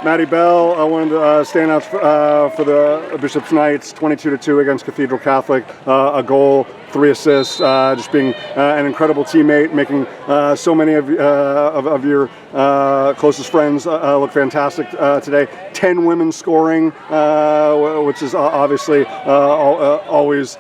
Madi Bell, one of the standouts for the Bishop's Knights, 22-2 against Cathedral Catholic, a goal, 3 assists, just being an incredible teammate, making so many of your closest friends look fantastic today. 10 women scoring, which is obviously always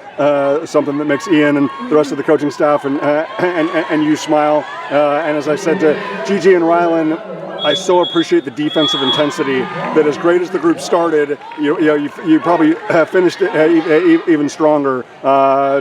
something that makes Ian and the rest of the coaching staff and you smile. And as I said to Gigi and Rylan, I so appreciate the defensive intensity that, as great as the group started, you probably finished it even stronger. To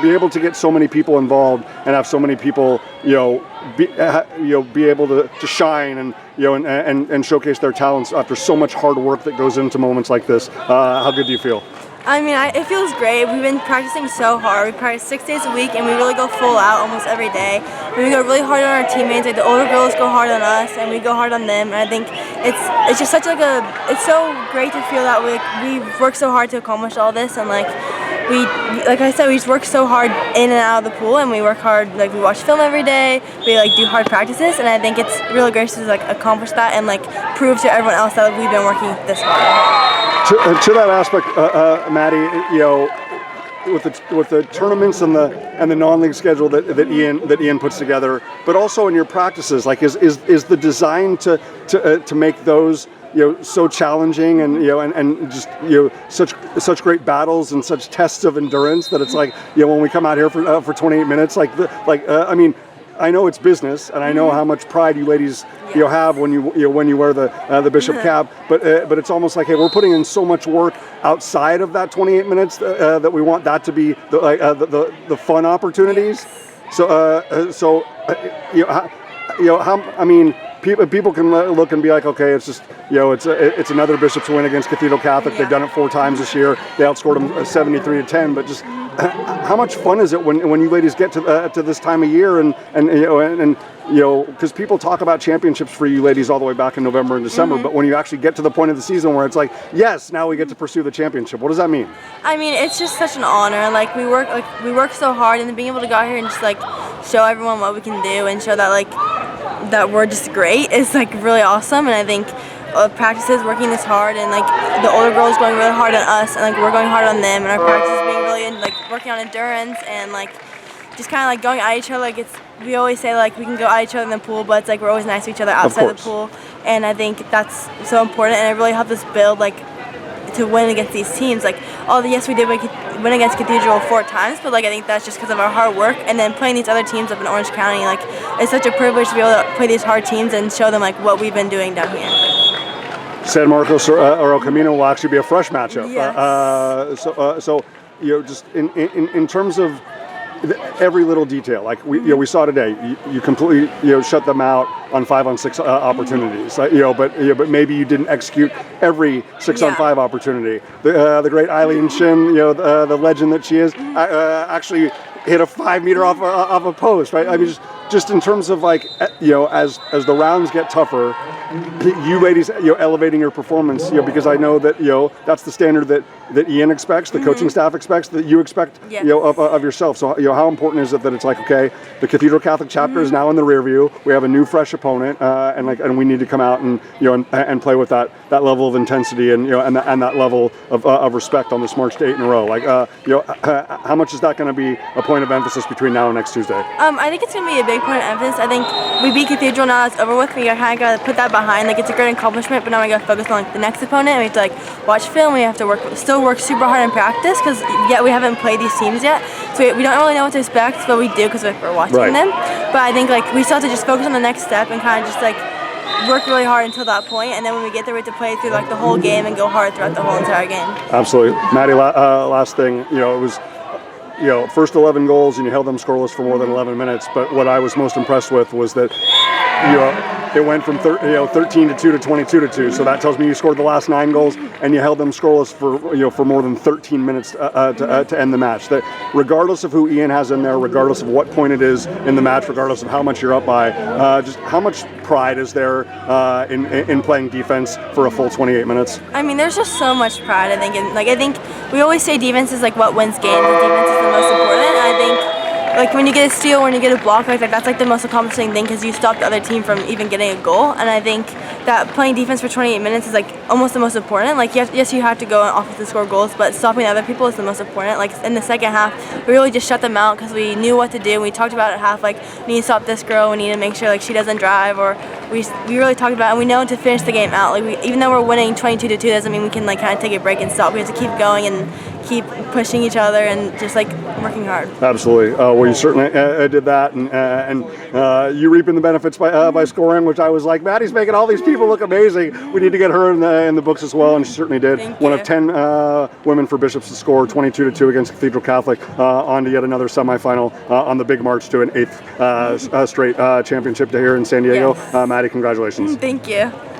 be able to get so many people involved and have so many people be able to shine and showcase their talents after so much hard work that goes into moments like this. How good do you feel? I mean, it feels great. We've been practicing so hard. We practice 6 days a week, and we really go full out almost every day. And we go really hard on our teammates. Like, the older girls go hard on us, and we go hard on them. And I think it's just such it's so great to feel that we worked so hard to accomplish all this, and like I said, we just work so hard in and out of the pool, and we work hard. Like, we watch film every day. We do hard practices, and I think it's really great to accomplish that and prove to everyone else that we've been working this hard. To that aspect, Maddie, with the tournaments and the non-league schedule that Ian puts together, but also in your practices, is the design to make those so challenging and just such great battles and such tests of endurance that it's when we come out here for 28 minutes, I mean, I know it's business, and I know how much pride you ladies have when you wear the Bishop cap, but it's almost like, hey, we're putting in so much work outside of that 28 minutes that we want that to be the fun opportunities. So how I mean. People can look and be like, okay, it's just it's another Bishop's win against Cathedral Catholic. Yeah. They've done it 4 times this year. They outscored them 73-10. But just how much fun is it when you ladies get to this time of year and because people talk about championships for you ladies all the way back in November and December, but when you actually get to the point of the season where it's yes, now we get to pursue the championship. What does that mean? I mean, it's just such an honor. We work so hard, and being able to go out here and just show everyone what we can do and show that that we're just great is really awesome. And I think practices working this hard, and the older girls going really hard on us, and we're going hard on them, and our practices being really working on endurance and just kind of going at each other. We always say we can go at each other in the pool, but it's we're always nice to each other outside the pool, and I think that's so important, and it really helped us build to win against these teams. Yes, we did win against Cathedral 4 times, but I think that's just because of our hard work, and then playing these other teams up in Orange County, it's such a privilege to be able to play these hard teams and show them what we've been doing down here. San Marcos or El Camino will actually be a fresh matchup. Yes. So just in terms of every little detail, we saw today, you completely shut them out on 5-on-6 opportunities. But maybe you didn't execute every 6-on-5 opportunity. The great Eileen Shim, the legend that she is, actually hit a 5-meter off a post, right? I mean, just in terms of as the rounds get tougher, you ladies elevating your performance, because I know that that's the standard that Ian expects, the coaching staff expects, that you expect of yourself. So how important is it that it's okay, the Cathedral Catholic chapter is now in the rear view, we have a new fresh opponent, and we need to come out and and play with that level of intensity and that level of respect on this march to 8 in a row. How much is that going to be a point of emphasis between now and next Tuesday? I think it's going to be a big point of emphasis. I think we beat Cathedral, now it's over with. We kind of got to put that behind. It's a great accomplishment, but now we got to focus on the next opponent. We have to watch film. We have to still work super hard in practice because we haven't played these teams yet, so we don't really know what to expect, but we do because we're watching them. But I think we still have to just focus on the next step and kind of just work really hard until that point, and then when we get there, we have to play through the whole game and go hard throughout the whole entire game. Absolutely, Maddie. Last thing, it was. First 11 goals, and you held them scoreless for more than 11 minutes. But what I was most impressed with was that it went from 13-2 to 22-2. So that tells me you scored the last 9 goals, and you held them scoreless for more than 13 minutes to end the match. That regardless of who Ian has in there, regardless of what point it is in the match, regardless of how much you're up by, just how much pride is there in playing defense for a full 28 minutes? I mean, there's just so much pride. I think we always say defense is what wins games. And defense is the most important. And I think like when you get a steal, when you get a block like that, that's like the most accomplishing thing because you stop the other team from even getting a goal. And I think that playing defense for 28 minutes is like almost the most important. Like yes, you have to go on offense to score goals, but stopping the other people is the most important. Like in the second half, we really just shut them out because we knew what to do. We talked about it at half, like we need to stop this girl, we need to make sure like she doesn't drive, or we really talked about it, and we know to finish the game out. Like even though we're winning 22-2, doesn't mean we can like kind of take a break and stop. We have to keep going and keep pushing each other and just like working hard. Absolutely. Well, you certainly did that, and you reaping the benefits by scoring, which I was like, Maddie's making all these people look amazing. We need to get her in the books as well, and she certainly did. Thank One you. of 10 women for Bishops to score 22-2 against Cathedral Catholic, on to yet another semifinal on the big march to an 8th straight championship here in San Diego. Yes. Maddie, congratulations. Thank you.